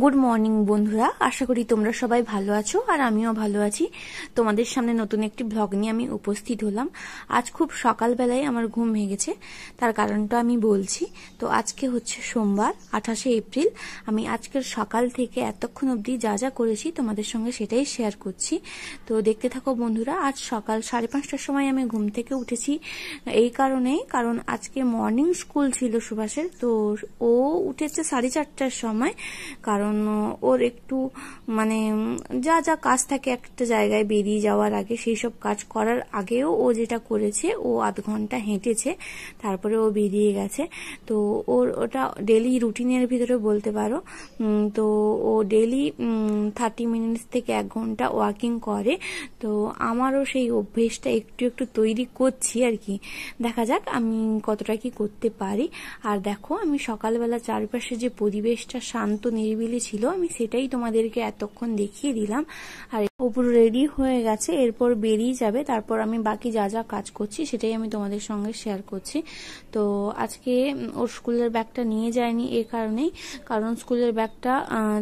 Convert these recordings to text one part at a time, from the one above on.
Good morning বন্ধুরা, আশা করি তোমরা সবাই ভালো আছো আর আমিও ভালো আছি। তোমাদের সামনে নতুন একটি ব্লগ নিয়ে আমি উপস্থিত হলাম। আজ খুব সকালবেলায় আমার ঘুম ভেঙেছে, তার কারণটা আমি বলছি। তো আজকে হচ্ছে সোমবার 28শে এপ্রিল। আমি আজকের সকাল থেকে এতক্ষণ অবধি যা যা করেছি তোমাদের সঙ্গে সেটাই শেয়ার করছি। তো দেখতে থাকো বন্ধুরা। আজ সকাল 5:30টার সময় আমি ঘুম থেকে উঠেছি, এই কারণ আজকে মর্নিং স্কুল ছিল সুভাষের। তো ও উঠেছে 4:30টার সময়, কারণ ওর একটু মানে যা যা কাজ থাকে একটা জায়গায় বেরিয়ে যাওয়ার আগে, সেই সব কাজ করার আগেও ও যেটা করেছে, ও আধ ঘন্টা হেঁটেছে, তারপরে ও বেরিয়ে গেছে। তো ওর ওটা ডেলি রুটিনের ভিতরে বলতে পারো। তো ও ডেলি 30 মিনিটস থেকে 1 ঘন্টা ওয়াকিং করে। তো আমারও সেই অভ্যেসটা একটু একটু তৈরি করছি আর কি। দেখা যাক আমি কতটা কি করতে পারি। আর দেখো, আমি সকালবেলা চারপাশে যে পরিবেশটা শান্ত নিরিবিলি ছিল, আমি সেটাই তোমাদেরকে এতক্ষণ দেখিয়ে দিলাম। আর উপর রেডি হয়ে গেছে, এরপর বেরিয়ে যাবে। তারপর আমি বাকি যা যা কাজ করছি সেটাই আমি তোমাদের সঙ্গে শেয়ার করছি। তো আজকে ওর স্কুলের ব্যাগটা নিয়ে যায়নি এই কারণেই, কারণ স্কুলের ব্যাগটা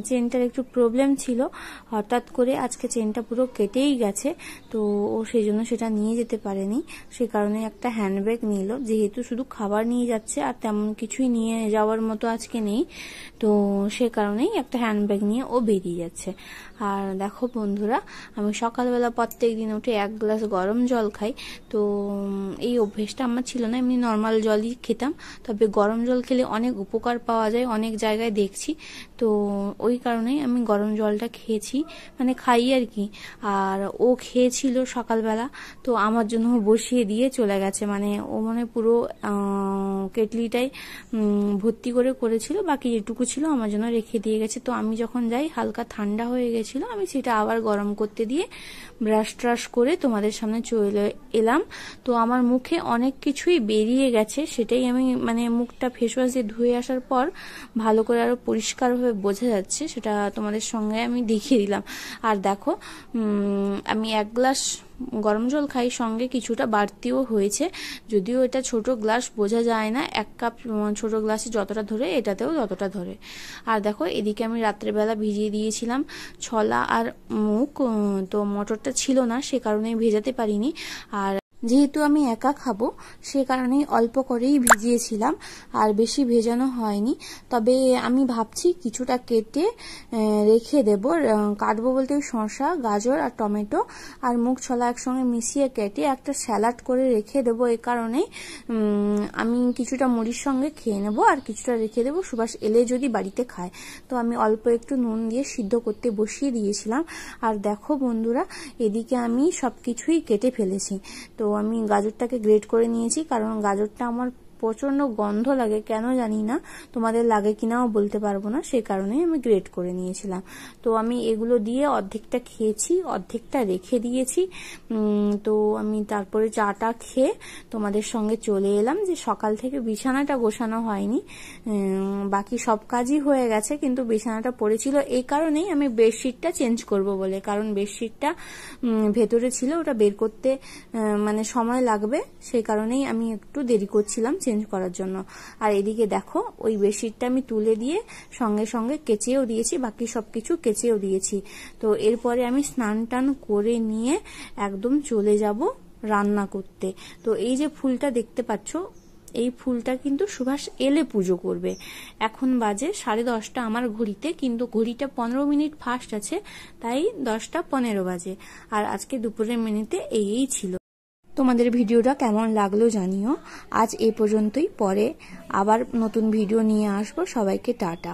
চেনটার একটু প্রবলেম ছিল। হঠাৎ করে আজকে চেনটা পুরো কেটেই গেছে, তো ও সেই জন্য সেটা নিয়ে যেতে পারেনি। সে কারণে একটা হ্যান্ডব্যাগ নিল, যেহেতু শুধু খাবার নিয়ে যাচ্ছে আর তেমন কিছুই নিয়ে যাওয়ার মতো আজকে নেই। তো সে কারণেই একটা হ্যান্ডব্যাগ নিয়ে ও বেরিয়ে যাচ্ছে। আর দেখো বন্ধুরা, আমি সকালবেলা প্রত্যেক দিন উঠে 1 গ্লাস গরম জল খাই। তো এই অভ্যেসটা আমার ছিল না, এমনি নর্মাল জলই খেতাম। তবে গরম জল খেলে অনেক উপকার পাওয়া যায়, অনেক জায়গায় দেখছি। তো ওই কারণেই আমি গরম জলটা খেয়েছি, মানে খাই আর কি। আর ও খেয়েছিল সকালবেলা, তো আমার জন্য বসিয়ে দিয়ে চলে গেছে। মানে ও মানে পুরো কেটলিটাই ভর্তি করে করেছিল, বাকি যেটুকু ছিল আমার জন্য রেখে দিয়ে গেছে। তো আমি যখন যাই হালকা ঠান্ডা হয়ে গেছিল, আমি সেটা আবার গরম করতে দিয়ে ব্রাশ ট্রাশ করে তোমাদের সামনে চলে এলাম। তো আমার মুখে অনেক কিছুই বেরিয়ে গেছে, সেটাই আমি মানে মুখটা ফেস ওয়াশ দিয়ে ধুয়ে আসার পর ভালো করে আরো পরিষ্কারভাবে বোঝা যাচ্ছে, সেটা তোমাদের সঙ্গে আমি দেখিয়ে দিলাম। আর দেখো, আমি 1 গ্লাস গরম জল খাই, সঙ্গে কিছুটা বাড়তিও হয়েছে। যদিও এটা ছোট গ্লাস, বোঝা যায় না, 1 কাপ ছোট গ্লাসে যতটা ধরে এটাতেও ততটা ধরে। আর দেখো, এদিকে আমি রাত্রেবেলা ভিজিয়ে দিয়েছিলাম ছোলা আর মুগ। তো মটরটা ছিল না, সে কারণে ভেজাতে পারিনি। আর যেহেতু আমি একা খাবো, সে কারণেই অল্প করেই ভিজিয়েছিলাম, আর বেশি ভেজানো হয়নি। তবে আমি ভাবছি কিছুটা কেটে রেখে দেব। কাটবো বলতে শসা, গাজর আর টমেটো আর মুগ ছোলা একসঙ্গে মিশিয়ে কেটে একটা স্যালাড করে রেখে দেবো। এই কারণেই আমি কিছুটা মুড়ির সঙ্গে খেয়ে নেব, আর কিছুটা রেখে দেবো সুভাষ এলে যদি বাড়িতে খায়। তো আমি অল্প একটু নুন দিয়ে সিদ্ধ করতে বসিয়ে দিয়েছিলাম। আর দেখো বন্ধুরা, এদিকে আমি সবকিছুই কেটে ফেলেছি। তো আমি গাজরটাকে গ্রেট করে নিয়েছি, কারণ গাজরটা আমার প্রচন্ড গন্ধ লাগে, কেন জানি না, তোমাদের লাগে কিনাও বলতে পারবো না, সে কারণেই আমি গ্রেট করে নিয়েছিলাম। তো আমি এগুলো দিয়ে অর্ধেকটা খেয়েছি, অর্ধেকটা রেখে দিয়েছি। তো আমি তারপরে চাটা খেয়ে তোমাদের সঙ্গে চলে এলাম। যে সকাল থেকে বিছানাটা গোছানো হয়নি, বাকি সব কাজই হয়ে গেছে, কিন্তু বিছানাটা পড়েছিল এই কারণেই আমি বেডশিটটা চেঞ্জ করব বলে, কারণ বেডশিটটা ভেতরে ছিল, ওটা বের করতে মানে সময় লাগবে, সেই কারণেই আমি একটু দেরি করছিলাম চেঞ্জ করার জন্য। আর এদিকে দেখো, ওই বেডশিটটা আমি তুলে দিয়ে সঙ্গে সঙ্গে কেচেও দিয়েছি, বাকি সবকিছু কেচেও দিয়েছি। তো এরপরে আমি স্নান টান করে নিয়ে একদম চলে যাব রান্না করতে। তো এই যে ফুলটা দেখতে পাচ্ছ, এই ফুলটা কিন্তু সুভাষ এলে পুজো করবে। এখন বাজে 10:30 আমার ঘড়িতে, কিন্তু ঘড়িটা 15 মিনিট ফাস্ট আছে, তাই 10:15 বাজে। আর আজকে দুপুরের মেনুতে এই ছিল। তোমাদের ভিডিওটা কেমন লাগলো জানিও। আজ এই পর্যন্তই, পরে আবার নতুন ভিডিও নিয়ে আসবো। সবাইকে টাটা।